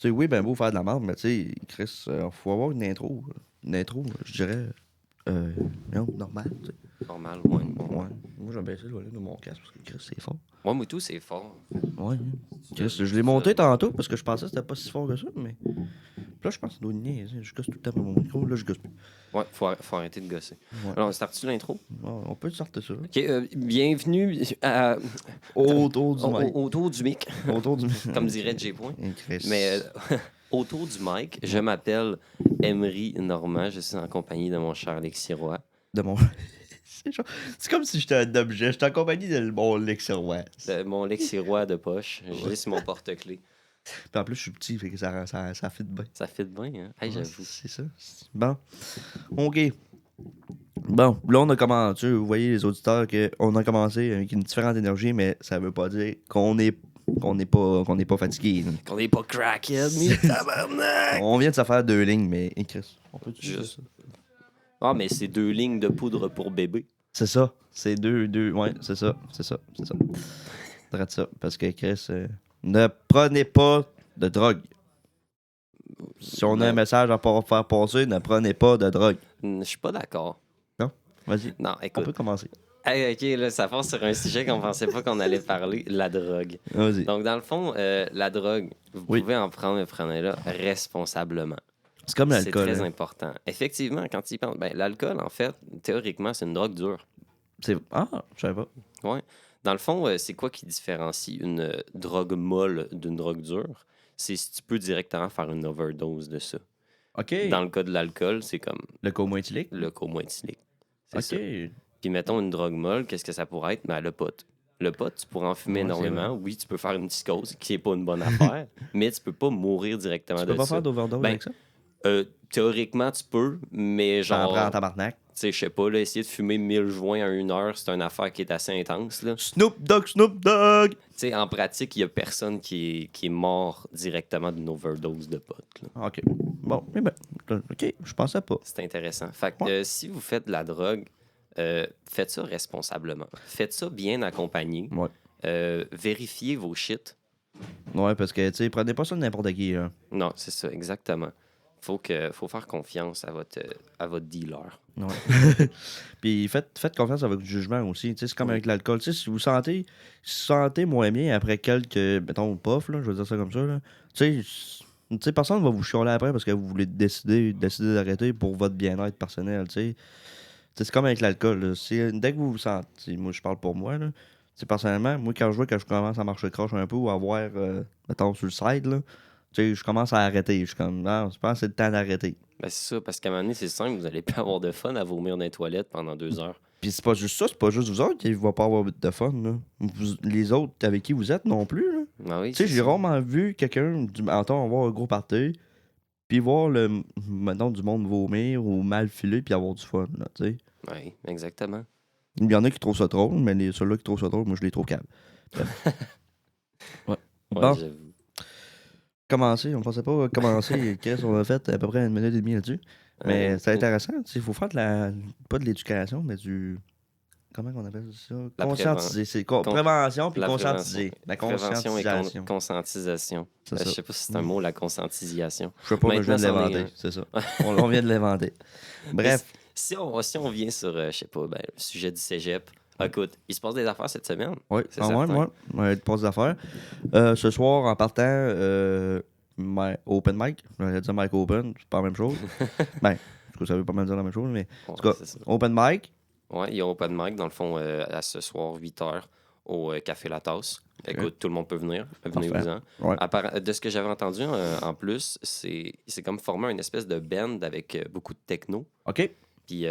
sais, oui, ben beau faire de la merde, mais tu sais, Chris, faut avoir une intro. Une intro, je dirais. Non, normal, tu sais. Normal, ouais. Ouais. Moi, j'aime baisser le volume de mon casque parce que Chris, c'est fort. Ouais, moi, tout, c'est fort. Ouais. Chris, je l'ai monté tantôt parce que je pensais que c'était pas si fort que ça, mais. Puis là, je pense que ça doit niaiser. Je gosse tout le temps pour mon micro. Là, je gosse plus. Ouais, faut arrêter de gosser. Ouais. Alors, on start-tu l'intro? Ouais, on peut sortir ça. Ok, bienvenue Autour du mic. autour du mic, Autour du comme dirait J. Point. Et Chris. Mais autour du mic, je m'appelle Emery Normand. Je suis en compagnie de mon cher Alexis Roy. De mon. C'est comme si j'étais un objet. J'étais en compagnie de mon Lexirois. De mon Alexis Roy de poche. Je l'ai sur mon porte-clés. Puis en plus, je suis petit, fait que ça fit bien. Ça fit bien, hein? Hey, Ouais, j'avoue. c'est ça. Bon. OK. Bon, là, on a commencé. Vous voyez, les auditeurs, qu'on a commencé avec une différente énergie, mais ça veut pas dire qu'on n'est pas fatigué. Là. Qu'on n'est pas crackhead, mais tabarnak! On vient de se faire 2 lignes, mais Chris, on peut Juste. Ah, mais c'est 2 lignes de poudre pour bébé. C'est ça. C'est deux. Ouais, c'est ça. Drette ça. Parce que Chris, ne prenez pas de drogue. Si on a un message à faire passer, ne prenez pas de drogue. Je suis pas d'accord. Non? Vas-y. Non, On écoute. peut commencer. Hey, ok, là, ça passe sur un sujet qu'on pensait pas qu'on allait parler, la drogue. Vas-y. Donc, dans le fond, la drogue, vous pouvez en prendre, mais prenez-la responsablement. C'est comme C'est l'alcool. très Hein. important. Effectivement, quand tu y penses, ben, l'alcool, en fait, théoriquement, c'est une drogue dure. Ah, je savais pas. Ouais. Dans le fond, c'est quoi qui différencie une drogue molle d'une drogue dure? C'est si tu peux directement faire une overdose de ça. OK. Dans le cas de l'alcool, c'est comme Le coma éthylique? le coma éthylique. C'est OK. ça. Puis mettons une drogue molle, qu'est-ce que ça pourrait être? Ben, le pot. Le pot, tu pourrais en fumer Ouais, énormément. Oui, tu peux faire une psychose, qui n'est pas une bonne affaire, mais tu peux pas mourir directement Tu de peux pas ça. faire d'overdose Ben, avec ça? Théoriquement, tu peux, mais J'en prends en genre, tabarnak. tu sais, je sais pas, là, essayer de fumer 1000 joints en 1 heure, c'est une affaire qui est assez intense, là. Snoop Dogg! Tu sais, en pratique, il y a personne qui est mort directement d'une overdose de pot, là. OK. Bon, mais ben, OK, je pensais pas. C'est intéressant. Fait que si vous faites de la drogue, faites ça responsablement. Faites ça bien accompagné. Ouais. Vérifiez vos shit. Ouais, parce que, tu sais, prenez pas ça de n'importe qui, là. Non, c'est ça, exactement. Faut faire confiance à votre dealer. Ouais. Puis faites confiance à votre jugement aussi. Tu sais, c'est comme Oui. avec l'alcool. Tu sais, si vous sentez moins bien après quelques, mettons, puffs, là, je veux dire ça comme ça, là. Tu sais, personne va vous chialer après parce que vous voulez décider d'arrêter pour votre bien-être personnel, tu sais. Tu sais, c'est comme avec l'alcool, là. Dès que vous vous sentez, moi, je parle pour moi, là. Tu sais, personnellement, moi, quand je commence à marcher croche un peu ou à voir, mettons, sur le side, là, tu sais, je commence à arrêter. Je suis comme, non, je pense que c'est le temps d'arrêter. Ben, c'est ça, parce qu'à un moment donné, c'est simple, vous allez pas avoir de fun à vomir dans les toilettes pendant 2 heures. Puis c'est pas juste ça, c'est pas juste vous autres qui va pas avoir de fun, là. Les autres avec qui vous êtes non plus, là. Ah oui, Tu sais, c'est j'ai ça. rarement vu quelqu'un, on voir un gros party, puis voir maintenant du monde vomir ou mal filer, puis avoir du fun, là, tu sais. Oui, exactement. Il y en a qui trouvent ça drôle, mais ceux-là qui trouvent ça drôle, moi, je les trouve câbles. Ouais. Ouais, Bon, j'avoue. on pensait pas commencer, qu'est-ce qu'on a fait à peu près 1 minute et demie là-dessus. Mais c'est intéressant, tu sais, il faut faire pas de l'éducation, mais du... Comment on appelle ça? La Conscientiser. C'est prévention puis La conscientiser. La prévention et conscientisation. conscientisation. C'est Je ça. sais pas si c'est un mot, la conscientisation. Je sais pas, mais je viens de Maintenant, c'en est l'inventer. un. C'est ça. On vient de l'inventer. Bref. Si on vient sur, je sais pas, ben, le sujet du cégep, écoute, il se passe des affaires cette semaine. Oui, C'est moi, de passe d'affaires. Ce soir, en partant, open mic. J'allais dire mic open, c'est pas la même chose. Ben, ça veut pas mal dire la même chose, mais en tout cas, c'est ça. open mic. Ouais, il y a open mic, dans le fond, à ce soir, 8h, au Café La Tasse. Écoute, tout le monde peut venir. Venez-vous-en. Ouais. De ce que j'avais entendu, en plus, c'est comme former une espèce de band avec beaucoup de techno. OK. Puis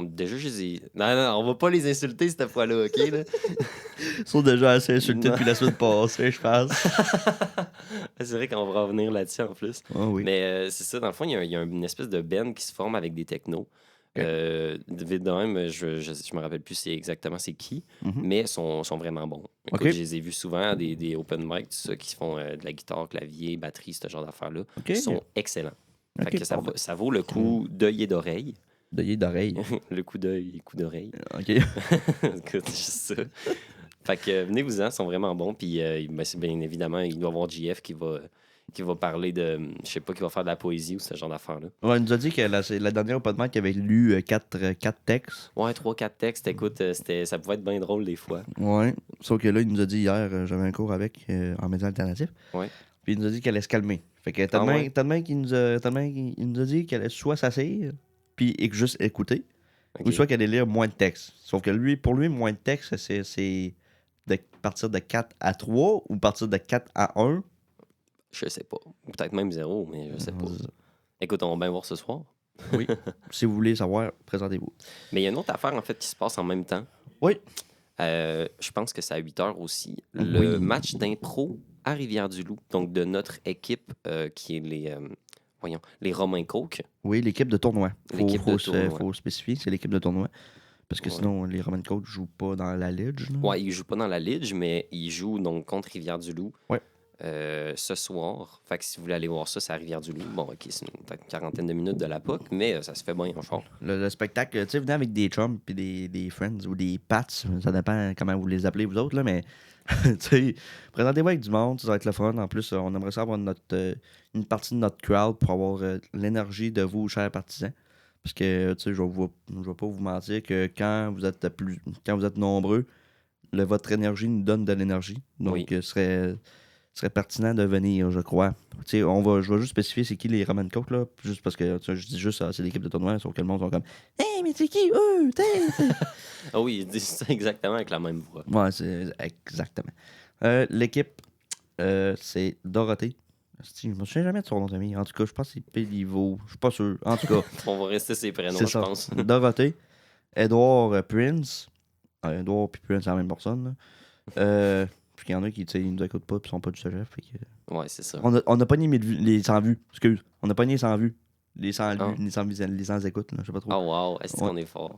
déjà, je les ai... Non, on va pas les insulter cette fois-là, OK? Là? Ils sont déjà assez insultés Non. depuis la semaine passée, je pense. C'est vrai qu'on va revenir là-dessus en plus. Ah oui. Mais c'est ça, dans le fond, il y a une espèce de band qui se forme avec des technos. Vite de même, je me rappelle plus exactement c'est qui, mais sont vraiment bons. Écoute, je les ai vus souvent, des open mic, tout ça, qui font de la guitare, clavier, batterie, ce genre d'affaires-là. Ils sont excellents. Fait que ça vaut le coup d'œil et d'oreille. D'œil et d'oreille. Le coup d'œil et coup d'oreille. OK. Écoute, juste ça. Fait que venez-vous-en, ils sont vraiment bons. Puis c'est bien évidemment, il doit y avoir JF qui va qui va parler de. Je sais pas, qui va faire de la poésie ou ce genre d'affaires-là. Ouais, il nous a dit que la dernière open mic avait lu 4 textes. Ouais, 3-4 textes. Écoute, ça pouvait être bien drôle des fois. Ouais. Sauf que là, il nous a dit hier, j'avais un cours avec en médias alternatifs. Ouais. Puis il nous a dit qu'elle allait se calmer. Fait que tellement qu'il nous a dit qu'elle allait soit s'asseoir, puis juste écouter, ou soit qu'elle allait lire moins de textes. Sauf que pour lui, moins de textes, c'est de partir de 4 à 3 ou partir de 4 à 1. Je sais pas. Peut-être même 0, mais je sais pas. Écoute, on va bien voir ce soir. Oui. Si vous voulez savoir, présentez-vous. Mais il y a une autre affaire, en fait, qui se passe en même temps. Oui. Je pense que c'est à 8 h aussi. Le match d'impro à Rivière-du-Loup, donc de notre équipe qui est les Romains Coke. Oui, l'équipe de tournoi. Il faut spécifier, c'est l'équipe de tournoi. Parce que sinon, les Romains Coke ne jouent pas dans la Ligue. Oui, ils ne jouent pas dans la Ligue, mais ils jouent donc contre Rivière-du-Loup. Oui. Ce soir. Fait que si vous voulez aller voir ça, c'est à Rivière-du-Loup. Bon, OK, c'est peut-être une quarantaine de minutes de la POC, mais ça se fait bien en char. Le spectacle, tu sais, venez avec des chums puis des friends ou des pats, ça dépend comment vous les appelez vous autres, là, mais tu sais, présentez-vous avec du monde, ça va être le fun. En plus, on aimerait ça avoir une partie de notre crowd pour avoir l'énergie de vous, chers partisans. Parce que, tu sais, je vais pas vous mentir que quand vous êtes nombreux, votre énergie nous donne de l'énergie. Donc, ce serait pertinent de venir, je crois. Je vais juste spécifier c'est qui les Roman Coke, là, juste parce que je dis juste c'est l'équipe de tournoi, sauf que le monde sont comme hey, mais c'est qui eux? Ah oui, ils disent ça exactement avec la même voix. Ouais, c'est exactement. L'équipe, c'est Dorothée. Je me souviens jamais de son nom de famille. En tout cas, je pense que c'est Péliveau. Je suis pas sûr. En tout cas. On va rester ses prénoms, je pense. Dorothée. Edouard Prince. Edouard et Prince, c'est la même personne. Parce qu'il y en a qui ne nous écoutent pas et sont pas du sujet. Ouais, c'est ça. On a pas nié les 100 vues. Excuse. On a pas nié les 100 vues. Les 100 vues, les 100 écoutes. Là, je sais pas trop. Oh wow, est-ce qu'on est fort?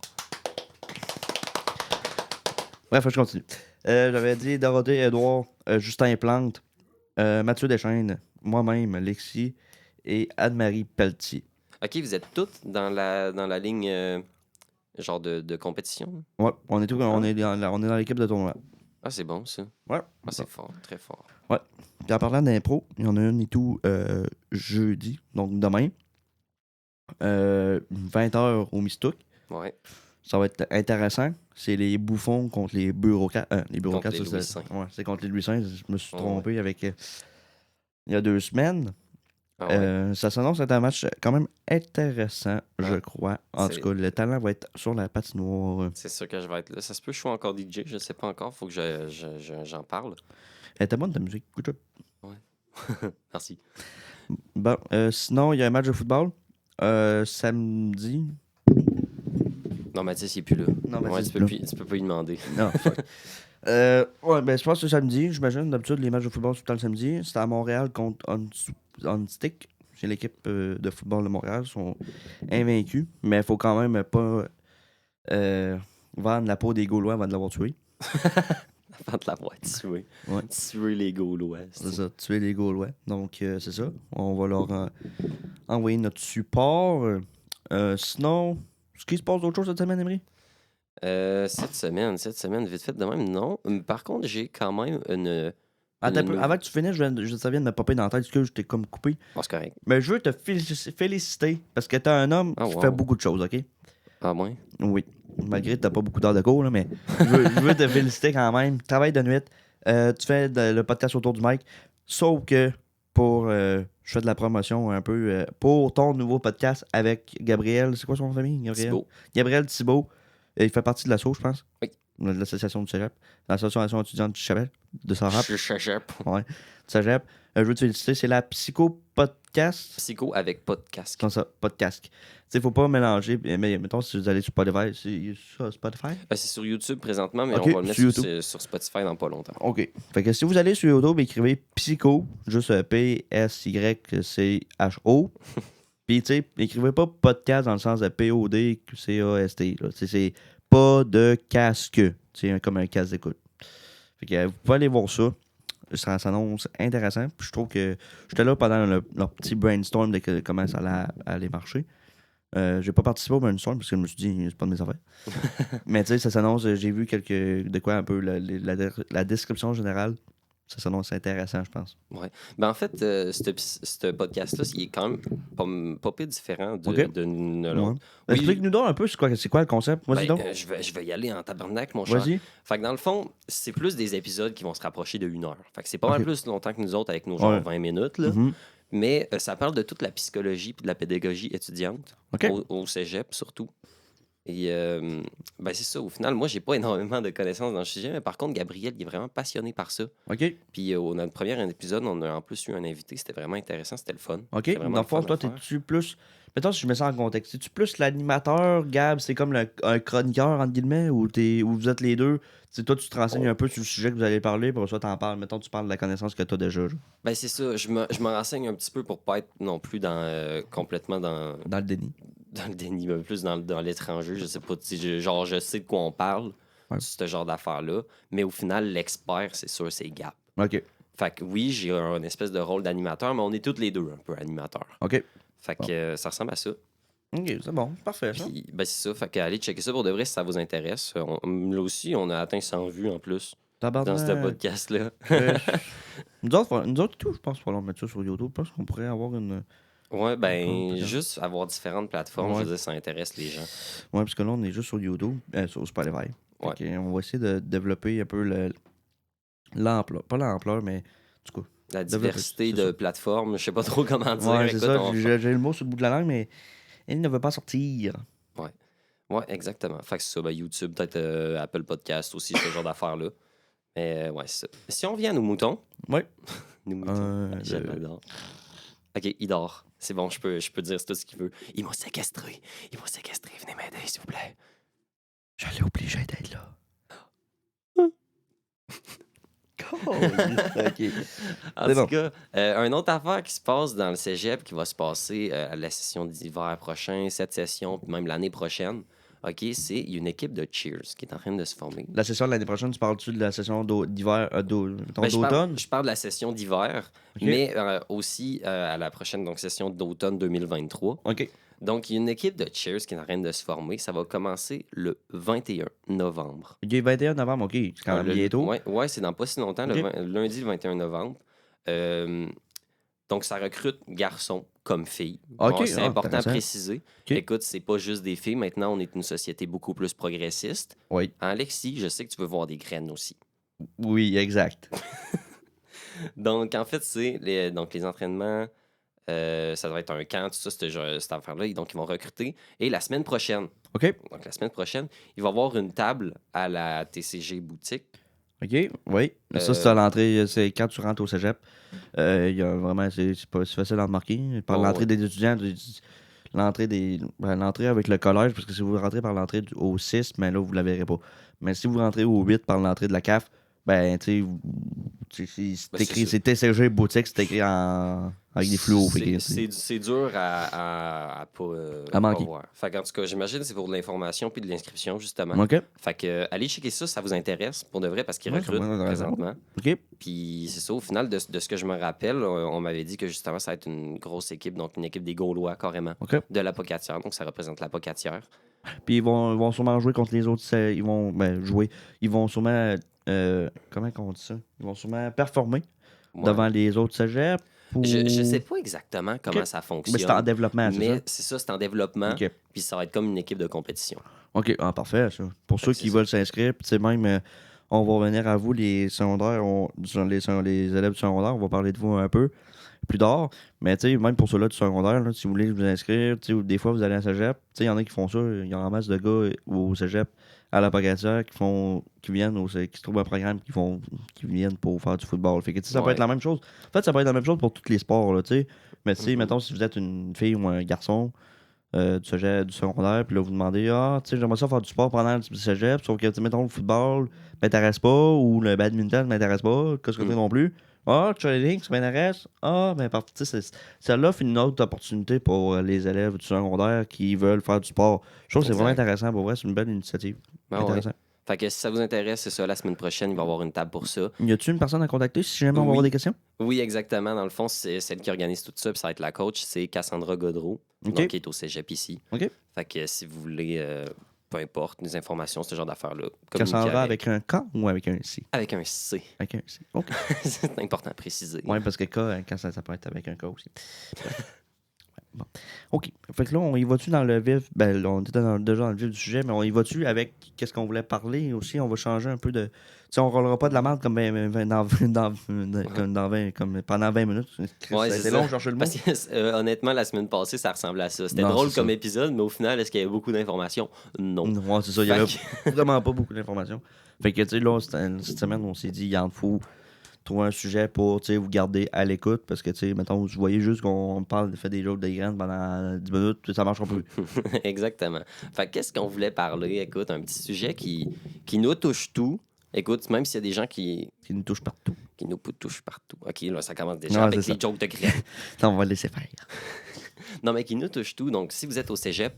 Bref, je continue. J'avais dit Dorothée, Edouard, Justin Plante, Mathieu Deschaines, moi-même, Lexi et Anne-Marie Pelletier. OK, vous êtes toutes dans la ligne genre de compétition? Ouais, on est dans l'équipe de tournoi. Ah, c'est bon, ça. Ouais. Ah, c'est fort, très fort. Ouais. Puis en parlant d'impro, il y en a une et tout jeudi, donc demain. 20h au Mistouk. Ouais. Ça va être intéressant. C'est les bouffons contre les bureaucrates. Les bureaucrates, c'est contre les Louis V. Je me suis trompé avec il y a 2 semaines. Ça s'annonce être un match quand même intéressant, je crois. En tout cas, le talent va être sur la patinoire. C'est sûr que je vais être là. Ça se peut que je sois encore DJ, je sais pas encore. Faut que j'en parle. Elle était bonne ta musique. Good job. Ouais. Merci. Bon, sinon, il y a un match de football. Samedi. Non, Mathis, il est plus là. Non, Mathis, tu peux pas lui demander. Non, fuck. Je pense que c'est samedi, j'imagine. D'habitude, les matchs de football, c'est tout le temps le samedi. C'était à Montréal contre On-Stick. C'est l'équipe de football de Montréal. Ils sont invaincus. Mais il faut quand même pas vendre la peau des Gaulois avant de l'avoir tué. Avant de l'avoir tué. Ouais. Tuer les Gaulois. C'est ça, tuer les Gaulois. Donc, c'est ça. On va leur envoyer notre support. Sinon, est-ce qu'il se passe d'autres choses cette semaine, Emery? Cette semaine, vite fait de même, non. Par contre, j'ai quand même une. Avant que tu finisses, ça vient de me popper dans la tête, que je t'ai comme coupé. Oh, c'est correct. Mais je veux te féliciter parce que t'es un homme qui fait beaucoup de choses, OK? Ah, ouais? Oui. Malgré que t'as pas beaucoup d'heures de cours, là, mais je veux te féliciter quand même. Travail de nuit. Tu fais le podcast autour du mic. Sauf que je fais de la promotion un peu pour ton nouveau podcast avec Gabriel. C'est quoi son nom de famille? Gabriel Thibault. Il fait partie de l'asso, je pense. Oui. De l'association du Cégep. L'association étudiante du Cégep. De Sarap. Cégep. Ouais. Cégep. Je veux te féliciter. C'est la Psycho Podcast. Psycho avec podcast. Comme ça, podcast. Tu sais, faut pas mélanger. Mais mettons, si vous allez sur Spotify, c'est sur Spotify? C'est sur YouTube présentement, mais on va le mettre sur Spotify dans pas longtemps. OK. Fait que si vous allez sur YouTube, écrivez Psycho, juste P-S-Y-C-H-O. Puis, tu sais, écrivez pas podcast dans le sens de P-O-D-C-A-S-T. C'est pas de casque. C'est comme un casque d'écoute. Fait que vous pouvez aller voir ça. Ça s'annonce intéressant. Puis je trouve que j'étais là pendant leur petit brainstorm de comment ça allait aller marcher. J'ai pas participé au brainstorm parce que je me suis dit, c'est pas de mes affaires. Mais tu sais, ça s'annonce. J'ai vu de quoi un peu la description générale. Ça s'annonce intéressant, je pense. Ouais. Ben, en fait, ce podcast-là, il est quand même pas peu différent de Ouais. l'autre. Oui, Explique-nous donc un peu c'est quoi le concept. Vas-y ben, donc. je vais y aller en tabarnak, mon cher. Vas-y. Fait que dans le fond, c'est plus des épisodes qui vont se rapprocher de 1 heure. Fait que c'est pas mal OK. plus longtemps que nous autres avec nos genre Ouais. 20 minutes, là. Mhm. Mais ça parle de toute la psychologie et de la pédagogie étudiante, OK. au cégep surtout. Et ben c'est ça, au final, moi, j'ai pas énormément de connaissances dans le sujet, mais par contre, Gabriel, il est vraiment passionné par ça. OK. Puis au notre premier épisode, on a en plus eu un invité, c'était vraiment intéressant, c'était le fun. OK. C'était vraiment Dans le le fun fond, toi, à faire. t'es-tu plus. Mettons, si je mets ça en contexte, es-tu plus l'animateur, Gab, c'est comme un chroniqueur, entre guillemets, ou vous êtes les deux? T'sais, toi, tu te renseignes un peu sur le sujet que vous allez parler, puis soit t'en parles. Mettons, tu parles de la connaissance que t'as déjà, genre, Ben c'est ça, je me renseigne un petit peu pour pas être non plus complètement dans le déni. dans le déni, mais plus dans l'étranger. Je sais pas, genre, je sais de quoi on parle, Ouais. ce genre d'affaires-là. Mais au final, l'expert, c'est sûr, c'est Gap. OK. Fait que oui, j'ai un espèce de rôle d'animateur, mais on est tous les deux un peu animateurs. OK. Fait Bon. que ça ressemble à ça. OK, c'est bon. Parfait, ça. Puis, ben c'est ça. Fait que allez checker ça pour de vrai si ça vous intéresse. Là aussi, on a atteint 100 vues en plus dans ce podcast-là. Nous autres, tout, je pense, pour mettre ça sur YouTube, je pense qu'on pourrait avoir une. Ouais, ben, peut-être. juste avoir différentes plateformes, je Ouais. veux dire, ça intéresse les gens. Ouais, parce que là, on est juste sur YouTube, sur Spotify. Ouais. Fait on va essayer de développer un peu l'ampleur. Pas l'ampleur, mais du coup. La diversité de plateformes, je sais pas trop comment dire. Ouais, c'est Écoute, ça. J'ai le mot sur le bout de la langue, mais il ne veut pas sortir. Ouais, exactement. Fait que c'est ça, ben, YouTube, peut-être Apple Podcast aussi, ce genre d'affaires-là. Mais ouais, c'est ça. Si on vient à nos moutons. Ouais. Nos moutons. J'adore. Ok, il dort. C'est bon, je peux dire tout ce qu'il veut. Ils m'ont séquestré. Venez m'aider, s'il vous plaît. J'allais obligé d'être là. OK. En tout cas, une autre affaire qui se passe dans le cégep, qui va se passer à la session d'hiver prochain, cette session, puis même l'année prochaine, OK, c'est une équipe de Cheers qui est en train de se former. La session de l'année prochaine, tu parles-tu de la session d'hiver, Ben, d'automne? je parle de la session d'hiver, OK. mais aussi à la prochaine donc, session d'automne 2023. OK. Donc, il y a une équipe de Cheers qui est en train de se former. Ça va commencer le 21 novembre. OK, 21 novembre, OK. C'est quand même bientôt. Ouais, c'est dans pas si longtemps, OK. lundi le 21 novembre. Donc, ça recrute garçons comme filles. OK, Bon, c'est important à intéressant. préciser. OK. Écoute, c'est pas juste des filles. Maintenant, on est une société beaucoup plus progressiste. Oui. Alexis, je sais que tu veux voir des graines aussi. Oui, exact. Donc, en fait, c'est les entraînements. Ça devrait être un camp, tout ça, cette affaire-là. Et donc, ils vont recruter. Et la semaine prochaine, OK. donc la semaine prochaine, il va y avoir une table à la TCG boutique. OK, oui. Ça, c'est à l'entrée. C'est quand tu rentres au cégep. Il y a vraiment. C'est pas si facile à remarquer. Par l'entrée des étudiants, l'entrée avec le collège, parce que si vous rentrez par l'entrée au 6, ben là, vous la verrez pas. Mais si vous rentrez au 8 par l'entrée de la CAF, ben, tu sais, c'est écrit, c'est TCG boutique, c'est écrit avec des fluos. C'est dur à pas manquer. voir. Fait qu'en tout cas, j'imagine que c'est pour de l'information puis de l'inscription, justement. OK. Fait que allez checker ça, ça vous intéresse, pour de vrai, parce qu'ils recrutent présentement. OK. Puis c'est ça, au final, de ce que je me rappelle, on m'avait dit que justement, ça va être une grosse équipe, donc une équipe des Gaulois, carrément, OK. de la Pocatière. Donc ça représente la Pocatière. Puis ils vont sûrement jouer contre les autres. Ils vont jouer. Ils vont sûrement. Comment on dit ça? Ils vont sûrement performer devant les autres cégeps. Je sais pas exactement comment ça fonctionne. Mais c'est en développement, c'est ça? Mais c'est ça, c'est en développement. OK. Puis ça va être comme une équipe de compétition. OK, parfait, ça. Pour ceux qui veulent s'inscrire, puis même, on va revenir à vous, les secondaires, les élèves du secondaire, on va parler de vous un peu plus tard. Mais même pour ceux-là du secondaire, là, si vous voulez vous inscrire, des fois vous allez à cégep, il y en a qui font ça, il y a en masse de gars au cégep, à la Pocatière, qui viennent, qui se trouvent un programme, qui viennent pour faire du football. Fait que ça peut être la même chose. En fait, ça peut être la même chose pour tous les sports, là, mais mettons, si vous êtes une fille ou un garçon, du secondaire, puis là, vous demandez, j'aimerais ça faire du sport pendant le cégep, sauf que, mettons, le football m'intéresse pas, ou le badminton m'intéresse pas, qu'est-ce que non plus. Trading, ça m'intéresse. Ça offre une autre opportunité pour les élèves du secondaire qui veulent faire du sport. Je trouve que c'est vraiment intéressant, pour vrai, c'est une belle initiative. Intéressant. Fait que si ça vous intéresse, c'est ça, la semaine prochaine, il va y avoir une table pour ça. Y a-tu une personne à contacter si jamais on va avoir des questions? Oui, exactement. Dans le fond, c'est celle qui organise tout ça, puis ça va être la coach, c'est Cassandra Godreau, donc qui est au cégep ici. OK. Fait que si vous voulez peu importe, des informations, ce genre d'affaires-là. Ça s'en va avec un K ou avec un C? Avec un C. Avec un C, OK. C'est important à préciser. Oui, parce que K, quand ça peut être avec un K aussi. Bon. OK. Fait que là, on y va-tu dans le vif? Ben, là, on était déjà dans le vif du sujet, mais on y va-tu avec qu'est-ce qu'on voulait parler aussi? On va changer un peu de. Tu sais, on roulera pas de la merde comme, comme pendant 20 minutes. Ouais, c'est long, chercher le mot. Parce que, honnêtement, la semaine passée, ça ressemblait à ça. C'était Non, drôle c'est comme ça. épisode, mais au final, est-ce qu'il y avait beaucoup d'informations? Non. Ouais, c'est ça. Il y avait vraiment pas beaucoup d'informations. Fait que, tu sais, là, cette semaine, on s'est dit, il en faut trouver un sujet pour vous garder à l'écoute parce que, tu sais, mettons, vous voyez juste qu'on parle, fait des jokes de graines pendant 10 minutes, puis ça marche un peu. Exactement. Fait que qu'est-ce qu'on voulait parler? Écoute, un petit sujet qui nous touche tout. Écoute, même s'il y a des gens qui nous touchent partout. Qui nous touchent partout. OK, là, ça commence déjà Ouais, avec les jokes de graines. Non, on va le laisser faire. Non, mais qui nous touche tout. Donc, si vous êtes au cégep,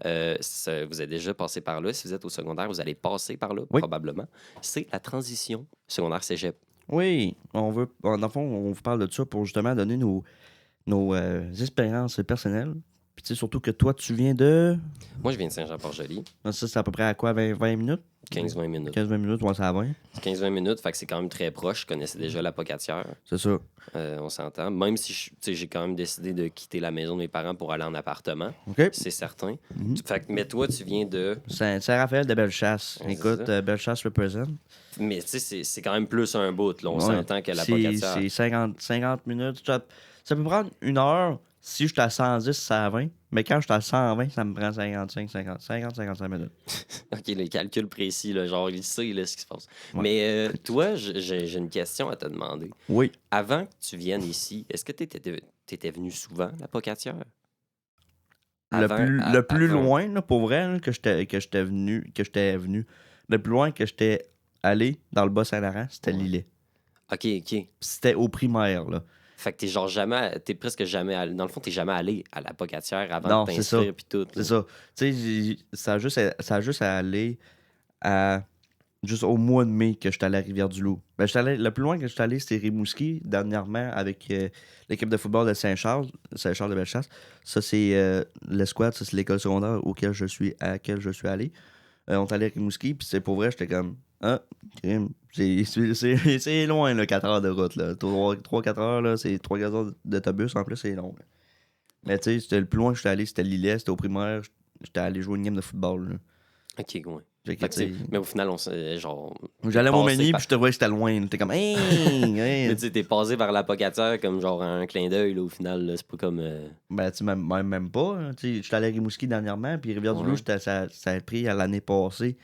vous avez déjà passé par là. Si vous êtes au secondaire, vous allez passer par là, probablement. C'est la transition secondaire-cégep. Oui, dans le fond, on vous parle de ça pour justement donner nos expériences personnelles. Puis tu sais, surtout que toi, tu viens de... Moi, je viens de Saint-Jean-Port-Joli. Ça, c'est à peu près à quoi, 20 minutes? 15-20 minutes. 15-20 minutes, ouais, ça à 20. 15-20 minutes, fait que c'est quand même très proche. Je connaissais déjà la Pocatière. C'est ça. On s'entend. Même si j'ai quand même décidé de quitter la maison de mes parents pour aller en appartement. OK. C'est certain. Fait que, mais toi, tu viens de... Saint-Raphaël de Bellechasse. Écoute, Bellechasse represent. Mais tu sais, c'est quand même plus un bout. Là. On s'entend que la Pocatière... C'est 50 minutes. Ça peut prendre 1 heure si je suis à 110, ça à 20. Mais quand je suis à 120, ça me prend 55 minutes. OK, les calculs précis, là, genre, il sait là, ce qui se passe. Ouais. Mais toi, j'ai une question à te demander. Oui. Avant que tu viennes ici, est-ce que tu étais venu souvent à la Pocatière? Le plus loin, là, pour vrai, là, que j'étais venu, le plus loin que j'étais allé dans le Bas-Saint-Laurent, c'était Lillet. OK. C'était au primaire, là. Fait que t'es presque jamais allé. Dans le fond, t'es jamais allé à la Pocatière avant de t'inscrire puis tout. C'est ça. Tu sais, ça a juste à aller à juste au mois de mai que j'étais allé à Rivière-du-Loup. Ben, le plus loin que j'étais allé, c'était Rimouski, dernièrement, avec l'équipe de football de Saint-Charles de Bellechasse. Ça, c'est l'escouade, ça, c'est l'école secondaire à laquelle je suis allé. On est allé à Rimouski, puis c'est pour vrai, j'étais comme, c'est loin, là, 4 heures de route, là. 3-4 heures, là, c'est 3-4 heures d'autobus, en plus, c'est long, là. Mais tu sais, c'était le plus loin que j'étais allé, c'était Lillet, c'était au primaire, j'étais allé jouer une game de football, là. OK, ouais. Que, mais au final, genre. J'allais à Montmagny, puis je te voyais que c'était loin. T'es comme, hey! Mais tu sais, t'es passé vers la Pocatière comme genre un clin d'œil, là, au final. Là, c'est pas comme. Ben, tu sais, même pas. Hein. Tu sais, je suis allé à Rimouski dernièrement, puis Rivière-du-Loup, ça a pris à l'année passée.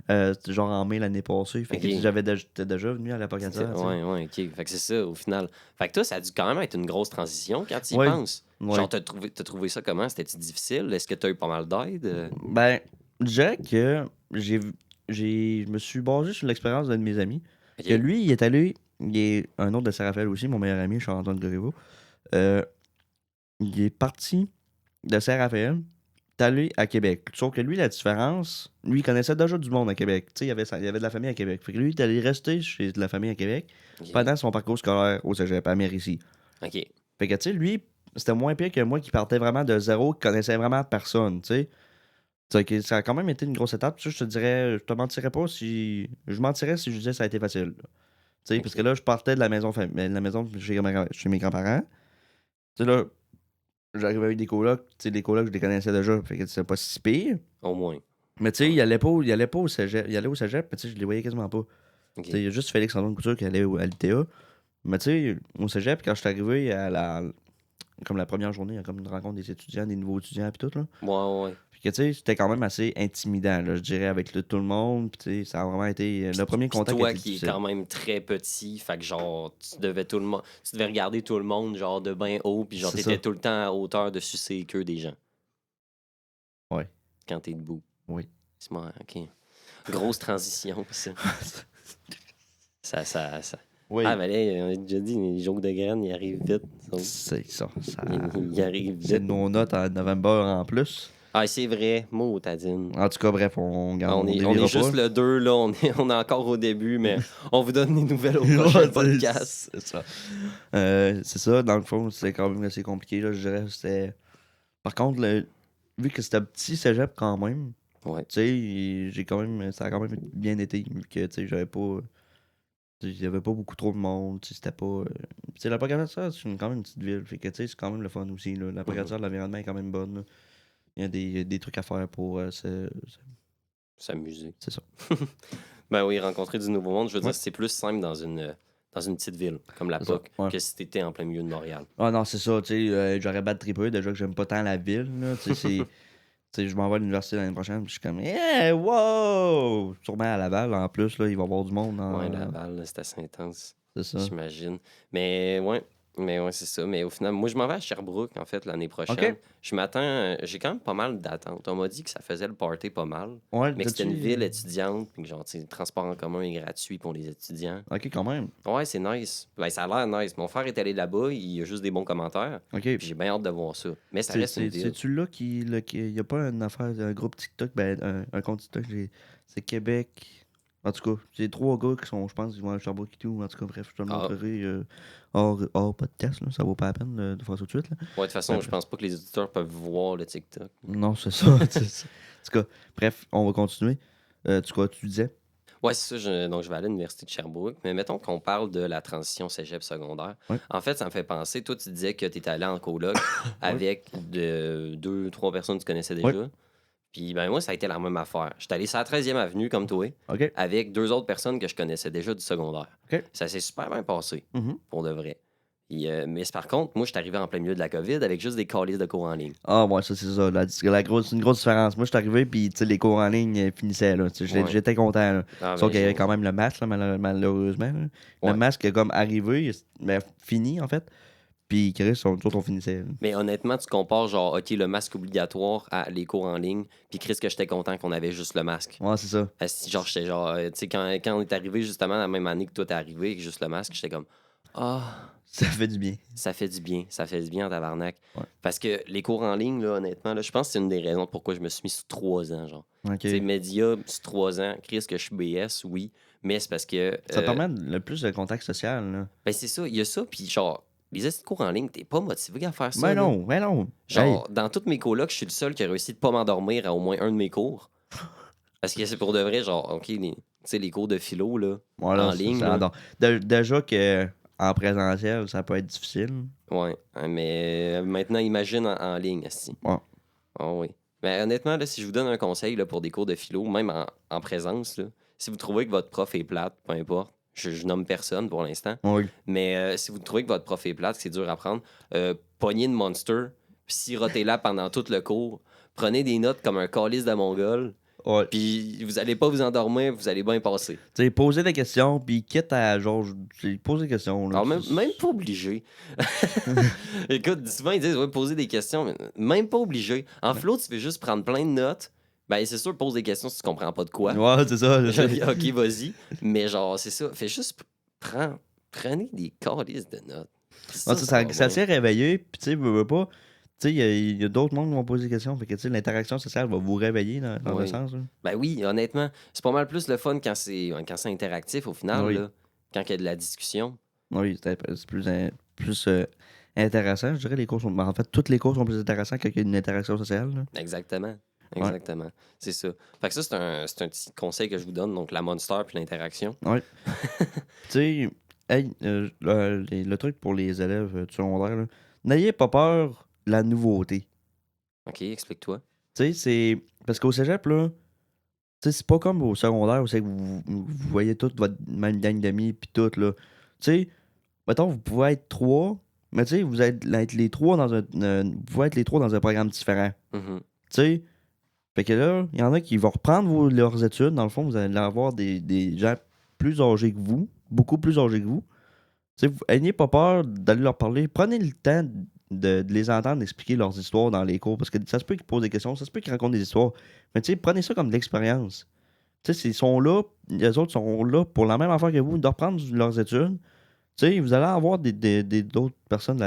Genre en mai l'année passée. Fait que j'étais déjà venu à la Pocatière. Ouais, OK. Fait que c'est ça, au final. Fait que toi, ça a dû quand même être une grosse transition quand tu y penses. Ouais. Genre, t'as trouvé ça comment? C'était-tu difficile? Est-ce que t'as eu pas mal d'aide? Ben, je dirais que je me suis basé sur l'expérience d'un de mes amis. Okay. Que lui, il est allé. Il est un autre de Saint-Raphaël aussi, mon meilleur ami, Charles-Antoine Corriveau. Il est parti de Saint-Raphaël, est allé à Québec. Sauf que lui, la différence, lui, il connaissait déjà du monde à Québec. Tu sais, il y avait de la famille à Québec. Fait que lui, il est allé rester chez de la famille à Québec pendant son parcours scolaire au cégep à Mérici. OK. Fait que, tu sais, lui, c'était moins pire que moi qui partais vraiment de zéro, qui connaissait vraiment personne, tu sais. Ça a quand même été une grosse étape. Je te dirais, je te mentirais pas si. Je mentirais si je disais que ça a été facile. Okay. Parce que là, je partais de la maison chez mes grands-parents. Tu sais, là, j'arrivais avec des colocs. Les colocs, je les connaissais déjà. Fait que c'est pas si pire. Au moins. Mais tu sais, il allait pas au cégep. Il allait au cégep, mais tu sais, je les voyais quasiment pas. Okay. Il y a juste Félix-Antoine Couture qui allait à l'ITA. Mais tu sais, au cégep, quand je suis arrivé comme la première journée, il y a comme une rencontre des étudiants, des nouveaux étudiants, puis tout, là. Ouais. Puis que, tu sais, c'était quand même assez intimidant, là, je dirais, avec tout le monde. Puis, tu sais, ça a vraiment été le premier contact. Toi qui est quand même très petit, fait que, genre, tu devais regarder tout le monde, genre, de bien haut, puis genre, t'étais tout le temps à hauteur de sucer les queues des gens. Ouais. Quand t'es debout. Oui. C'est moi, OK. Grosse transition, ça. ça. Oui. Ah, mais là, on a déjà dit, les jokes de graines, ils arrivent vite. C'est ça. Ils arrivent vite. C'est nos notes en novembre en plus. Ah, c'est vrai, mot, Tadine. En tout cas, bref, on est juste le 2, là. On est encore au début, mais on vous donne des nouvelles au prochain podcast. C'est ça. C'est ça, dans le fond, c'est quand même assez compliqué, là. Je dirais, c'était. Par contre, vu que c'était un petit cégep quand même, Tu sais, ça a quand même bien été, vu que, tu sais, j'avais pas... Il y avait pas beaucoup trop de monde, tu sais, c'était pas... Tu sais, la Pocahontas, c'est quand même une petite ville, fait que, tu sais, c'est quand même le fun aussi, là. La Pocahontas, l'environnement est quand même bonne, là. Il y a des trucs à faire pour s'amuser. C'est ça. Ben oui, rencontrer du nouveau monde, je veux dire, c'est plus simple dans une petite ville comme la POC que si t'étais en plein milieu de Montréal. Ah non, c'est ça, tu sais, j'aurais bad trippé, déjà que j'aime pas tant la ville, là, tu sais, je m'en vais à l'université l'année prochaine, puis je suis comme, hey, wow! Sûrement à Laval, en plus, là, il va y avoir du monde. Ouais, Laval, c'est assez intense. C'est ça. J'imagine. Mais ouais, c'est ça. Mais au final, moi, je m'en vais à Sherbrooke, en fait, l'année prochaine. Je m'attends... J'ai quand même pas mal d'attentes. On m'a dit que ça faisait le party pas mal. Ouais, mais que c'était une ville étudiante, puis que genre, le transport en commun est gratuit pour les étudiants. OK, quand même. Ouais, c'est nice. Ben, ça a l'air nice. Mon frère est allé là-bas, il a juste des bons commentaires. OK. Puis j'ai bien hâte de voir ça. Mais ça reste une ville. C'est-tu là qu'il y a pas une affaire, un groupe TikTok, un compte TikTok, c'est Québec... En tout cas, c'est 3 gars qui sont, je pense, ils vont à Sherbrooke et tout. En tout cas, bref, je te le montrerai hors podcast. Là, ça vaut pas la peine de faire ça tout de suite. Là. Ouais, de toute façon, je pense pas que les auditeurs peuvent voir le TikTok. Non, c'est ça. En tout cas, bref, on va continuer. Tu disais? Ouais, c'est ça. Donc, je vais aller à l'université de Sherbrooke. Mais mettons qu'on parle de la transition cégep secondaire. En fait, ça me fait penser. Toi, tu disais que tu étais allé en coloc avec 2-3 personnes que tu connaissais déjà. Puis ben moi, ça a été la même affaire. J'étais allé sur la 13e avenue, comme toi, avec 2 autres personnes que je connaissais déjà du secondaire. Ça s'est super bien passé, pour de vrai. Mais par contre, moi, je suis arrivé en plein milieu de la COVID avec juste des calices de cours en ligne. Ah, ouais, ça, c'est ça. C'est une grosse différence. Moi, je suis arrivé, puis les cours en ligne finissaient. Là. J'étais content. Là. Sauf qu'il y avait quand même le masque, là, malheureusement. Là. Le masque est comme arrivé, mais fini, en fait. Puis Chris, on finissait. Là. Mais honnêtement, tu compares genre, OK, le masque obligatoire à les cours en ligne, puis Chris, que j'étais content qu'on avait juste le masque. Ouais, c'est ça. Genre, j'étais genre, tu sais, quand on est arrivé justement la même année que toi t'es arrivé, avec juste le masque, j'étais comme, ça fait du bien. Ça fait du bien. Ça fait du bien en tabarnak. Parce que les cours en ligne, là, honnêtement, là, je pense que c'est une des raisons pourquoi je me suis mis sur 3 ans, genre. Tu sais, média, sur 3 ans, Chris, que je suis BS, oui, mais c'est parce que... Ça permet le plus de contact social, là. Ben, c'est ça, il y a ça, puis genre, les cours en ligne, t'es pas motivé à faire ça. Ben non. Genre, dans toutes mes colocs, je suis le seul qui a réussi de pas m'endormir à au moins un de mes cours. Parce que c'est pour de vrai, genre, OK, tu sais, les cours de philo, là, en ligne. Déjà que... En présentiel, ça peut être difficile. Ouais, mais maintenant, imagine en ligne, aussi. Ouais. Oh oui. Mais honnêtement, là, si je vous donne un conseil là, pour des cours de philo, même en présence, là, si vous trouvez que votre prof est plate, peu importe, je nomme personne pour l'instant, mais si vous trouvez que votre prof est plate, que c'est dur à prendre, pognez une Monster, puis sirotez-la pendant tout le cours, prenez des notes comme un calice de mongol. Puis vous allez pas vous endormir, vous allez bien passer. Tu sais, poser des questions, puis quitte à genre, poser des questions. Là, alors, même pas obligé. Écoute, souvent ils disent poser des questions, mais même pas obligé. En philo, tu fais juste prendre plein de notes. Ben, c'est sûr, pose des questions si tu comprends pas de quoi. Ouais, c'est ça. OK, vas-y. Mais genre, c'est ça. Fais juste prenez des calices de notes. Ça s'est réveillé, puis tu sais, veux pas. Tu sais, il y a d'autres mondes qui vont poser des questions. Fait que, tu sais, l'interaction sociale va vous réveiller dans un sens. Là. Ben oui, honnêtement. C'est pas mal plus le fun quand c'est interactif au final, là, quand il y a de la discussion. Oui, c'est plus intéressant. Je dirais les cours sont. En fait, toutes les cours sont plus intéressants quand il y a une interaction sociale. Là. Exactement. C'est ça. Fait que ça, c'est un petit conseil que je vous donne. Donc, la Monster puis l'interaction. Oui. Tu sais, le truc pour les élèves du secondaire, n'ayez pas peur de la nouveauté. OK, explique-toi. Tu sais, c'est... Parce qu'au cégep, là, tu sais, c'est pas comme au secondaire où c'est que vous voyez toute votre même gang d'amis pis tout, là. Tu sais, mettons, vous pouvez être 3, mais tu sais, vous êtes les 3 dans un... vous pouvez être les 3 dans un programme différent. Tu sais, fait que là, il y en a qui vont reprendre leurs études. Dans le fond, vous allez avoir des gens plus âgés que vous, beaucoup plus âgés que vous. Tu sais, n'ayez pas peur d'aller leur parler. Prenez le temps de les entendre expliquer leurs histoires dans les cours. Parce que ça se peut qu'ils posent des questions, ça se peut qu'ils racontent des histoires. Mais tu sais, prenez ça comme de l'expérience. Tu sais, ils sont là, les autres sont là pour la même affaire que vous, de reprendre leurs études. Tu sais, vous allez avoir d'autres personnes,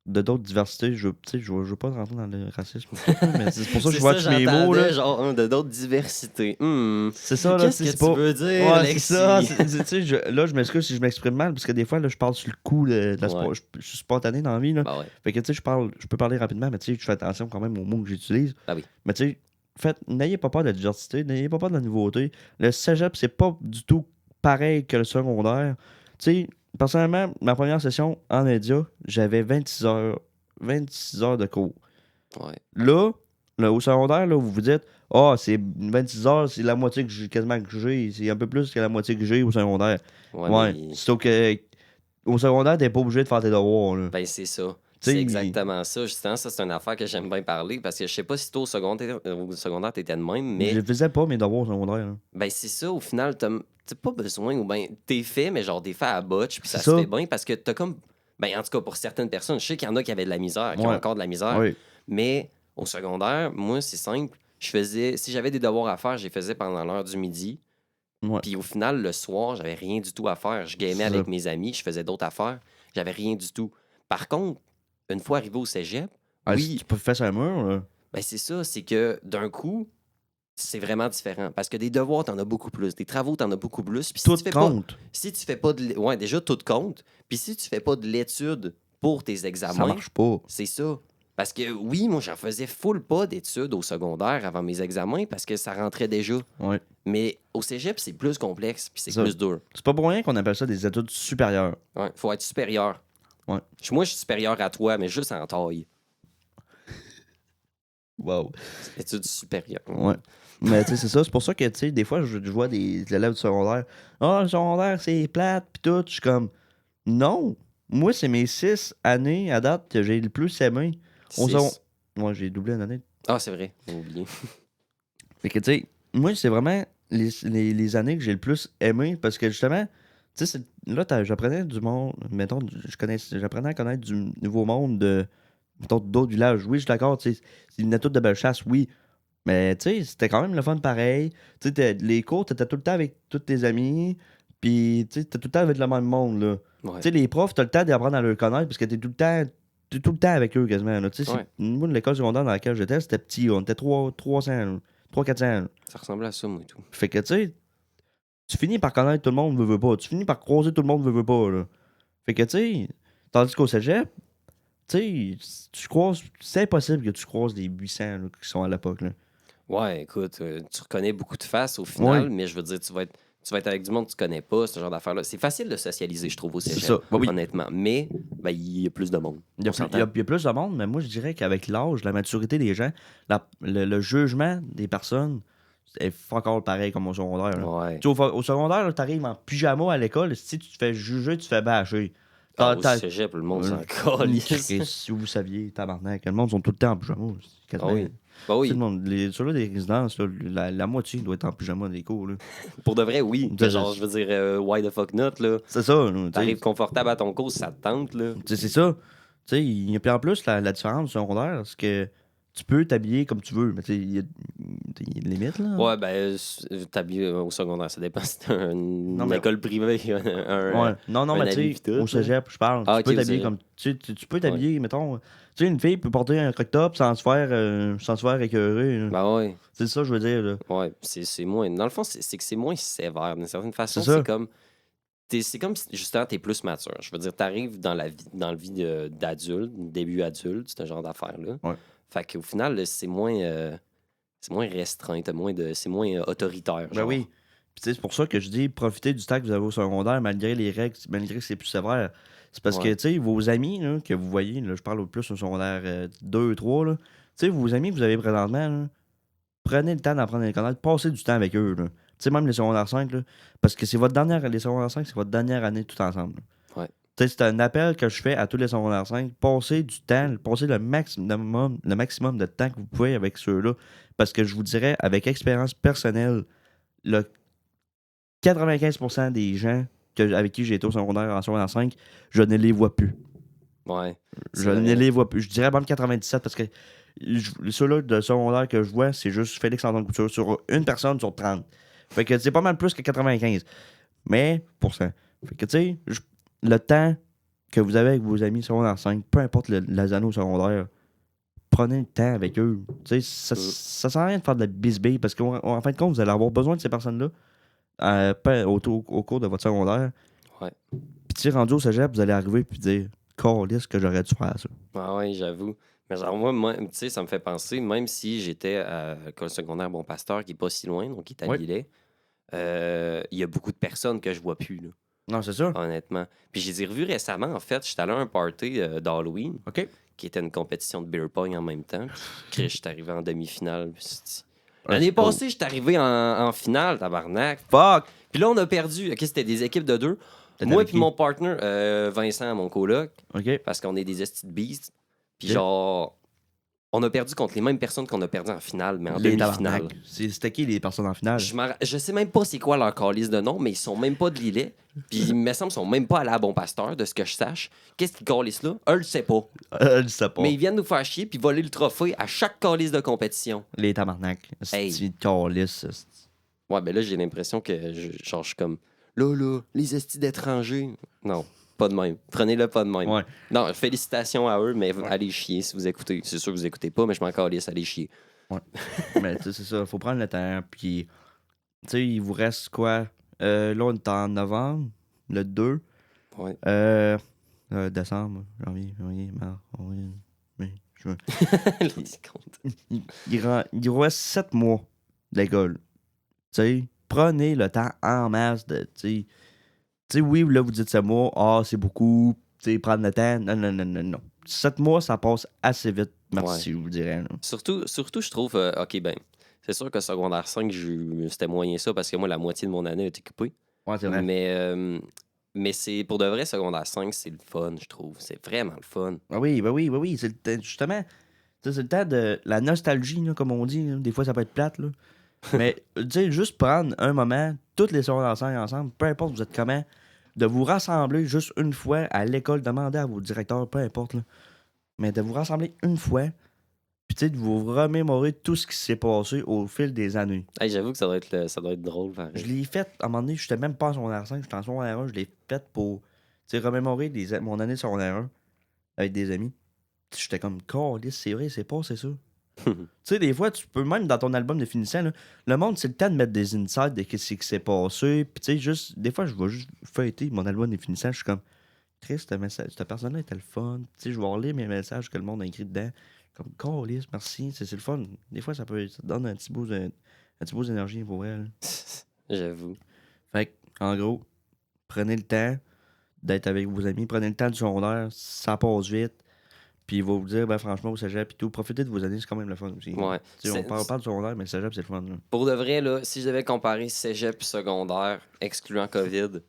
de d'autres diversités. Je veux pas rentrer dans le racisme. Mais c'est pour ça que je vois tous mes mots. Là. Genre, de d'autres diversités. C'est ça, là. Qu'est-ce que tu veux dire, ouais, c'est ça. Là, je m'excuse si je m'exprime mal, parce que des fois, là, je parle sur le coup. Je suis spontané dans la vie. Là. Bah ouais. Fait que, tu sais, je peux parler rapidement, mais tu sais, je fais attention quand même aux mots que j'utilise. Ah oui. Mais tu sais, n'ayez pas peur de la diversité, n'ayez pas peur de la nouveauté. Le cégep, c'est pas du tout pareil que le secondaire. Tu sais, personnellement, ma première session en média, j'avais 26 heures de cours. Ouais. Là, au secondaire, là, vous vous dites, c'est 26 heures, c'est la moitié que j'ai quasiment que j'ai. C'est un peu plus que la moitié que j'ai au secondaire. Ouais. Sauf que au secondaire, t'es pas obligé de faire tes devoirs. Là. Ben, c'est ça. C'est exactement ça. Justement, ça, c'est une affaire que j'aime bien parler parce que je sais pas si toi, au secondaire, t'étais de même, mais. Je faisais pas mes devoirs au secondaire. Là. Ben, c'est ça. Au final, t'as pas besoin, ou ben, t'es fait, mais genre, t'es fait à botch, puis ça se fait bien parce que t'as comme. Ben, en tout cas, pour certaines personnes, je sais qu'il y en a qui avaient de la misère, qui ont encore de la misère. Oui. Mais au secondaire, moi, c'est simple. Si j'avais des devoirs à faire, je les faisais pendant l'heure du midi. Ouais. Puis au final, le soir, j'avais rien du tout à faire. Je gamais avec mes amis, je faisais d'autres affaires. J'avais rien du tout. Par contre, une fois arrivé au cégep, oui. Si tu peux faire ça un mur, là. Ben c'est ça, c'est que d'un coup, c'est vraiment différent. Parce que des devoirs, t'en as beaucoup plus. Des travaux, t'en as beaucoup plus. Puis tout compte. Si tu fais pas de. Ouais, déjà, tout compte. Puis si tu fais pas de l'étude pour tes examens. Ça marche pas. C'est ça. Parce que oui, moi, j'en faisais full pas d'études au secondaire avant mes examens parce que ça rentrait déjà. Ouais. Mais au cégep, c'est plus complexe puis c'est plus dur. C'est pas pour rien qu'on appelle ça des études supérieures. Ouais, faut être supérieur. Ouais. Moi, je suis supérieur à toi, mais juste en taille. Wow. Études supérieures. Ouais. Mais tu sais, c'est ça. C'est pour ça que, tu sais, des fois, je vois des élèves du secondaire. Le secondaire, c'est plate, pis tout. Je suis comme, non. Moi, c'est mes 6 années à date que j'ai le plus aimé. Moi, j'ai doublé une année. Ah, c'est vrai. J'ai oublié. Fait que, tu sais, moi, c'est vraiment les années que j'ai le plus aimé parce que, justement, tu sais, là, j'apprenais du monde. Mettons, j'apprenais à connaître du nouveau monde de. Mettons, d'autres villages. Oui, je suis d'accord, tu sais. C'est une étude de belle chasse, oui. Mais tu sais, c'était quand même le fun pareil. Tu sais, les cours, t'étais tout le temps avec tous tes amis. Puis, tu sais, t'étais tout le temps avec le même monde, là. Ouais. Tu sais, les profs, t'as le temps d'apprendre à les connaître parce que t'es tout le temps avec eux, quasiment. Là. Tu sais, moi, l'école secondaire dans laquelle j'étais, c'était petit. On était 300, 400. Ça ressemblait à ça, moi et tout. Fait que, tu sais, tu finis par connaître tout le monde, veut pas. Tu finis par croiser tout le monde, veut pas, là. Fait que, tu sais, tandis qu'au cégep, tu sais, tu croises. C'est impossible que tu croises des 800 là, qui sont à l'époque, là. Ouais, écoute, tu reconnais beaucoup de faces au final, mais je veux dire, tu vas être avec du monde que tu connais pas, ce genre d'affaires-là. C'est facile de socialiser, je trouve, au cégep, honnêtement. Mais ben, il y a plus de monde. Il y a plus de monde, mais moi, je dirais qu'avec l'âge, la maturité des gens, le jugement des personnes est encore pareil comme au secondaire. Là. Ouais. Au secondaire, tu arrives en pyjama à l'école, si tu te fais juger, tu te fais bâcher. Au cégep, le monde s'en colle. Si vous saviez, tabarnak, le monde sont tout le temps en pyjama. Oui. Bah oui. Ceux-là des résidences, là, la moitié doit être en pyjama des cours. Là. Pour de vrai, oui. Genre, je veux dire, why the fuck not, là. C'est ça. T'arrives confortable à ton cours si ça te tente, là. C'est ça. Tu sais, et puis en plus, la différence du secondaire, c'est que tu peux t'habiller comme tu veux, mais il y a une limite, là. Ouais, ben, t'habilles au secondaire, ça dépend si t'as une école privée. Non, mais tu sais, au cégep, je parle. Tu peux t'habiller comme. Tu peux t'habiller, mettons. Tu sais, une fille peut porter un crop-top sans se faire écœurer. Ben ouais. C'est ça, je veux dire. Là. Ouais, c'est moins. Dans le fond, c'est que c'est moins sévère. D'une certaine façon, c'est comme. C'est comme si, justement, t'es plus mature. Je veux dire, t'arrives dans le vie d'adulte, début adulte, ce genre d'affaires-là. Ouais. Fait qu'au final, c'est moins restreint, c'est moins autoritaire. Ben oui. Puis c'est pour ça que je dis profitez du temps que vous avez au secondaire, malgré les règles, malgré que c'est plus sévère. C'est parce que, tu sais, vos amis là, que vous voyez, là, je parle plus au secondaire 2, 3, tu sais, vos amis que vous avez présentement, là, prenez le temps d'apprendre à les connaître, passez du temps avec eux. Tu sais, même les secondaires 5, là, parce que les secondaires 5, c'est votre dernière année tout ensemble. Là. Ouais. Tu sais, c'est un appel que je fais à tous les secondaires 5. Passez du temps, passez le maximum de temps que vous pouvez avec ceux-là. Parce que je vous dirais, avec expérience personnelle, le 95% des gens avec qui j'ai été au secondaire en secondaire 5, je ne les vois plus. Ouais. Je ne les vois plus. Je dirais même 97 parce que ceux-là de secondaire que je vois, c'est juste Félix-Antoine Couture sur une personne sur 30. Fait que c'est pas mal plus que 95. Mais, pour ça. Fait que, tu sais, le temps que vous avez avec vos amis secondaire 5, peu importe les années au secondaire, prenez le temps avec eux. Tu sais, ça sert à rien de faire de la bisbille parce qu'en fin de compte, vous allez avoir besoin de ces personnes-là au cours de votre secondaire. Ouais. Puis, tu sais, rendu au cégep, vous allez arriver et dire calisse que j'aurais dû faire ça. Ah ouais, j'avoue. Mais genre, moi tu sais, ça me fait penser, même si j'étais à l'école secondaire Bon Pasteur, qui est pas si loin, donc qui est à Oui. Lillet, il y a beaucoup de personnes que je vois plus, là, Non, c'est ça. honnêtement. Puis je les ai revus récemment, en fait. J'étais allé à un party d'Halloween, OK. qui était une compétition de beer pong en même temps. Puis j'étais arrivé en demi-finale. Ouais, L'année c'est cool. passée, j'étais arrivé en finale, tabarnak. Fuck! Puis là, on a perdu. OK, c'était des équipes de 2. T'es Moi avec puis qui? mon partner, Vincent, mon coloc, OK. parce qu'on est des estis de beasts. Puis Ok. genre, on a perdu contre les mêmes personnes qu'on a perdu en finale, mais en Les demi-finale. tabarnak. C'était qui les personnes en finale? Je sais même pas c'est quoi leur calice de nom, mais ils sont même pas de Lillet. Puis il me semble qu'ils sont même pas allés à Bon Pasteur, de ce que je sache. Qu'est-ce qu'ils calissent là? Eux, le sait pas. Je sais pas. Mais ils viennent nous faire chier puis voler le trophée à chaque calice de compétition. Les tabarnak. Hey. C'est une calisse. Ouais, ben là, j'ai l'impression que je suis comme là, les estis d'étrangers. Non, pas de même. Prenez-le pas de même. Ouais. Non, félicitations à eux, mais allez chier si vous écoutez. C'est sûr que vous écoutez pas, mais je m'en calisse, allez chier. Ouais. Mais tu sais, c'est ça. Faut prendre le temps. Puis, tu sais, il vous reste quoi? Là, on est en novembre, le 2. Ouais. Décembre, janvier, mars, avril, mai, juin. Les comptes. Il reste 7 mois d'école. Tu sais, prenez le temps en masse de. Tu sais, oui, là, vous dites 7 mois, c'est beaucoup. Tu sais, prendre le temps. Non. 7 mois, ça passe assez vite. Merci, je vous dirais. Là. Surtout, je trouve, OK, ben, c'est sûr que secondaire 5, c'était moyen ça parce que moi, la moitié de mon année a été coupée. Ouais, c'est vrai. Mais c'est pour de vrai, secondaire 5, c'est le fun, je trouve. C'est vraiment le fun. Ah oui. C'est le temps, justement. Tu sais, c'est le temps de la nostalgie, là, comme on dit. Là. Des fois, ça peut être plate. Là. Mais, tu sais, juste prendre un moment, toutes les secondaires 5 ensemble, peu importe vous êtes comment, de vous rassembler juste une fois à l'école, demander à vos directeurs, peu importe, là, mais de vous rassembler une fois, puis tu sais, de vous remémorer tout ce qui s'est passé au fil des années. Hey, j'avoue que ça doit être drôle. Pareil. Je l'ai fait, à un moment donné, j'étais même pas en secondaire 5, j'étais en secondaire 1, je l'ai fait pour, tu sais, remémorer mon année secondaire 1 avec des amis. J'étais comme, câlisse, c'est vrai, c'est passé ça. Tu sais, des fois, tu peux même dans ton album de finissant, là, le monde, c'est le temps de mettre des insights de ce qui s'est passé. Puis, tu sais, juste, des fois, je vais juste feuilleter mon album de finissant. Je suis comme, Chris, cette personne-là était le fun. Tu sais, je vais relire mes messages que le monde a écrits dedans. Comme, câlisse, merci. C'est le fun. Des fois, ça te donne un petit bout d'énergie pour elle. J'avoue. Fait que, en gros, prenez le temps d'être avec vos amis. Prenez le temps du secondaire. Ça passe vite. Puis il va vous dire, ben franchement, au cégep et tout, profitez de vos années, c'est quand même le fun aussi. Ouais. On parle du secondaire, mais le cégep, c'est le fun. Là. Pour de vrai, là, si je devais comparer cégep et secondaire, excluant COVID,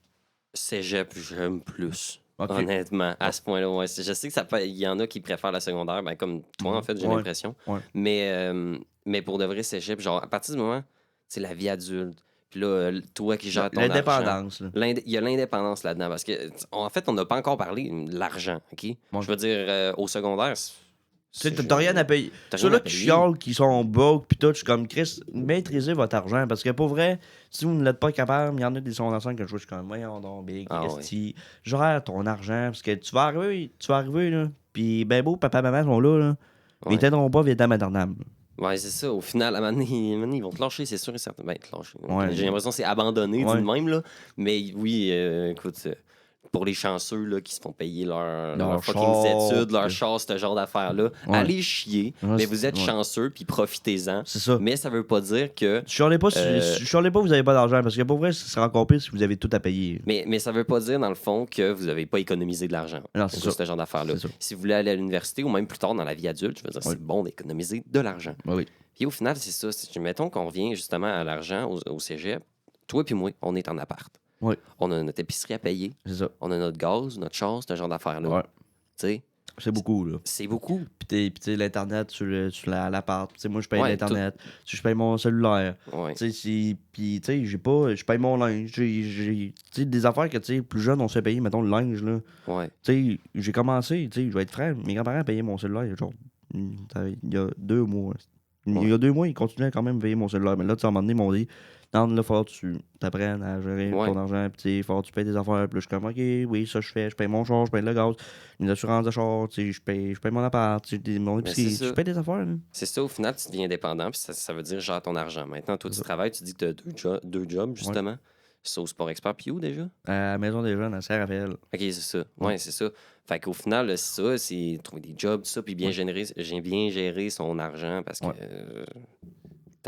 cégep, j'aime plus. Okay. Honnêtement, à ce point-là, ouais. Je sais que il y en a qui préfèrent la secondaire, ben, comme toi, en fait, j'ai l'impression. Ouais. Mais pour de vrai, cégep, genre, à partir du moment, c'est la vie adulte. Puis là, toi qui gères ton l'indépendance. argent. Il y a l'indépendance là-dedans. Parce que, en fait, on n'a pas encore parlé de l'argent, OK? Ouais. Je veux dire, au secondaire, tu sais, t'as rien à payer. Ceux-là qui chialent, qui sont broke, pis tout, je suis comme Chris, maîtrisez votre argent. Parce que pour vrai, si vous ne l'êtes pas capable, il y en a des secondaires 5 que je suis comme, voyons donc, big, Christy, gère ton argent. Parce que tu vas arriver, là. Pis ben beau, papa, maman sont là. Mais ils t'aideront pas via ta maternelle. Ouais, c'est ça. Au final, à un moment donné, ils vont te lâcher, c'est sûr et certain. Ben, te lâcher. Ouais. J'ai l'impression que c'est abandonné du même, là. Mais oui, écoute, pour les chanceux là, qui se font payer leur fucking études, leur char, ce genre d'affaires-là, allez chier, mais vous êtes chanceux, puis profitez-en. C'est ça. Mais ça veut pas dire que... Chialez pas, vous avez pas d'argent, parce que pour vrai, ce sera encore pire si vous avez tout à payer. Mais ça veut pas dire, dans le fond, que vous avez pas économisé de l'argent. Non, c'est ça. Ce genre d'affaires-là. Si vous voulez aller à l'université, ou même plus tard dans la vie adulte, je veux dire, c'est bon d'économiser de l'argent. Oui. Puis au final, c'est ça. Mettons qu'on revient justement à l'argent au cégep. Toi puis moi, on est en appart. Oui. On a notre épicerie à payer. C'est ça. On a notre gaz, notre char, ce genre d'affaires-là. Ouais. Tu sais? C'est beaucoup, là. C'est beaucoup. Puis tu sais, l'Internet sur l'appart. Tu sais, moi, je paye l'Internet. Je paye mon cellulaire. Ouais. Tu sais, puis tu sais, je paye mon linge. Tu sais, des affaires que, tu sais, plus jeune, on se fait payer, mettons, le linge, là. Ouais. Tu sais, j'ai commencé, tu sais, je vais être franc, mes grands-parents payaient mon cellulaire, genre, il y a 2 mois. Il y a 2 mois, ils continuaient quand même à payer mon cellulaire. Mais là, tu sais, à un moment donné, ils m'ont dit, non, là, faut que tu t'apprennes à gérer ton argent, puis tu sais, faut que tu payes des affaires. Puis là, je suis comme, OK, oui, ça, je fais. Je paye mon char, je paye le gaz, une assurance de char, tu sais, je paye mon appart, mon épicerie, je paye des affaires. Là. C'est ça, au final, tu deviens indépendant, puis ça veut dire, gère ton argent. Maintenant, toi, tu travailles, tu dis que tu as deux jobs, justement. Ça, au Sport Expert, puis où déjà? À la Maison des Jeunes, à Saint-Raphaël. OK, c'est ça. Ouais, c'est ça. Fait qu'au final, là, c'est ça, c'est trouver des jobs, tout ça, puis bien gérer son argent parce que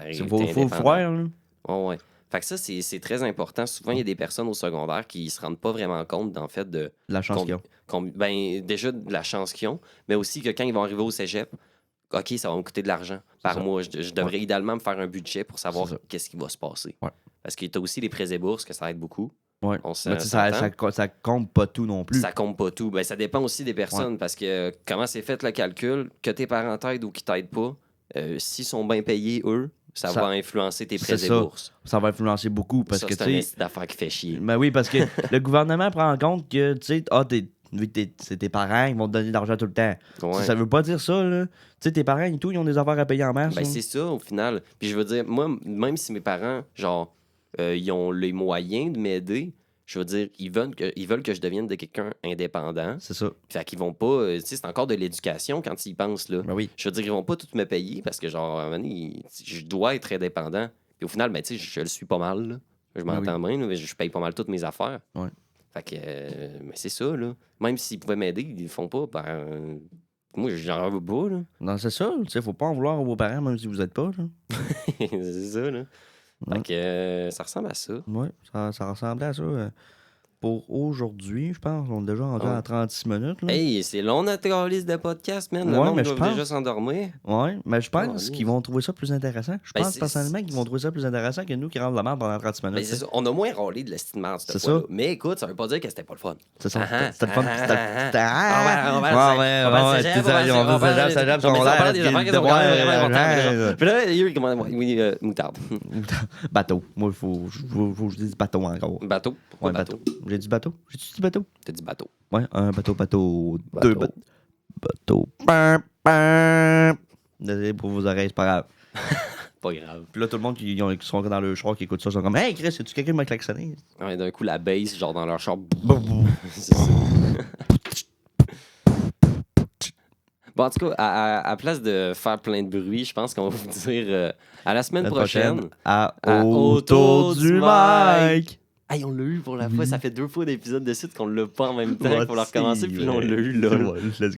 Il faut le faire, là. Ouais. Fait que ça, c'est très important. Souvent, il y a des personnes au secondaire qui se rendent pas vraiment compte, en fait, de La chance qu'ils ont. ben, déjà de la chance qu'ils ont, mais aussi que quand ils vont arriver au cégep, OK, ça va me coûter de l'argent par mois. Je devrais idéalement me faire un budget pour savoir qu'est-ce qui va se passer. Ouais. Parce que tu as aussi les prêts et bourses, que ça aide beaucoup. Ouais. Mais ça compte pas tout non plus. Ça compte pas tout. Ben, ça dépend aussi des personnes parce que comment c'est fait le calcul, que tes parents t'aident ou qu'ils t'aident pas, s'ils sont bien payés, eux, ça va influencer tes prêts et bourses. Ça va influencer beaucoup parce que c'est une affaire qui fait chier. Ben oui, parce que le gouvernement prend en compte que, tu sais, vu que c'est tes parents, ils vont te donner de l'argent tout le temps. Ouais. Ça veut pas dire ça, là. Tu sais, tes parents et tout, ils ont des affaires à payer en masse. Ben, c'est ça, au final. Puis je veux dire, moi, même si mes parents, genre, ils ont les moyens de m'aider, je veux dire, ils veulent que je devienne de quelqu'un indépendant. C'est ça. Fait qu'ils vont pas... Tu sais, c'est encore de l'éducation quand ils y pensent, là. Ben oui. Je veux dire, ils vont pas tout me payer parce que, genre, à un moment donné, je dois être indépendant. Puis au final, ben, tu sais, je le suis pas mal, là. Je m'entends bien, mais je paye pas mal toutes mes affaires. Ouais. Fait que... mais c'est ça, là. Même s'ils pouvaient m'aider, ils le font pas. Ben, moi, j'en veux pas, là. Non, c'est ça. Tu sais, faut pas en vouloir à vos parents, même si vous êtes pas, là. C'est ça, là. Fait que ça ressemble à ça. Oui, ça ressemblait à ça. Pour aujourd'hui, je pense. On est déjà rendu à 36 minutes. Là. Hey, c'est long notre liste de podcast, man. Le monde doit déjà s'endormir. Oui, mais je pense qu'ils vont trouver ça plus intéressant. Je pense personnellement qu'ils vont trouver ça plus intéressant que nous qui rendent la merde pendant 30 minutes. Ben, c'est ça. On a moins râlé de l'estime de merde cette fois-là. Mais écoute, ça veut pas dire que c'était pas le fun. C'est ça. C'était le fun. C'était... On va Puis là, il commande moutarde. Bateau. Moi, il faut que je dise bateau encore. Bateau? Pourquoi bateau? J'ai dit bateau. J'ai-tu dit bateau? T'as dit bateau. Ouais, un bateau. Deux bateaux. Désolé pour vos oreilles, c'est pas grave. Pas grave. Puis là, tout le monde qui sont dans le char qui écoute ça, sont comme Hey Chris, es-tu quelqu'un qui m'a klaxonné? Ouais, d'un coup, la bass, genre dans leur char. C'est ça. Bon, en tout cas, à place de faire plein de bruit, je pense qu'on va vous dire à la semaine prochaine. À Autour du mic. Hey, on l'a eu pour la fois. Ça fait 2 fois d'épisode de suite qu'on l'a pas en même temps. Il faut le recommencer, puis là, on l'a eu là. Let's go.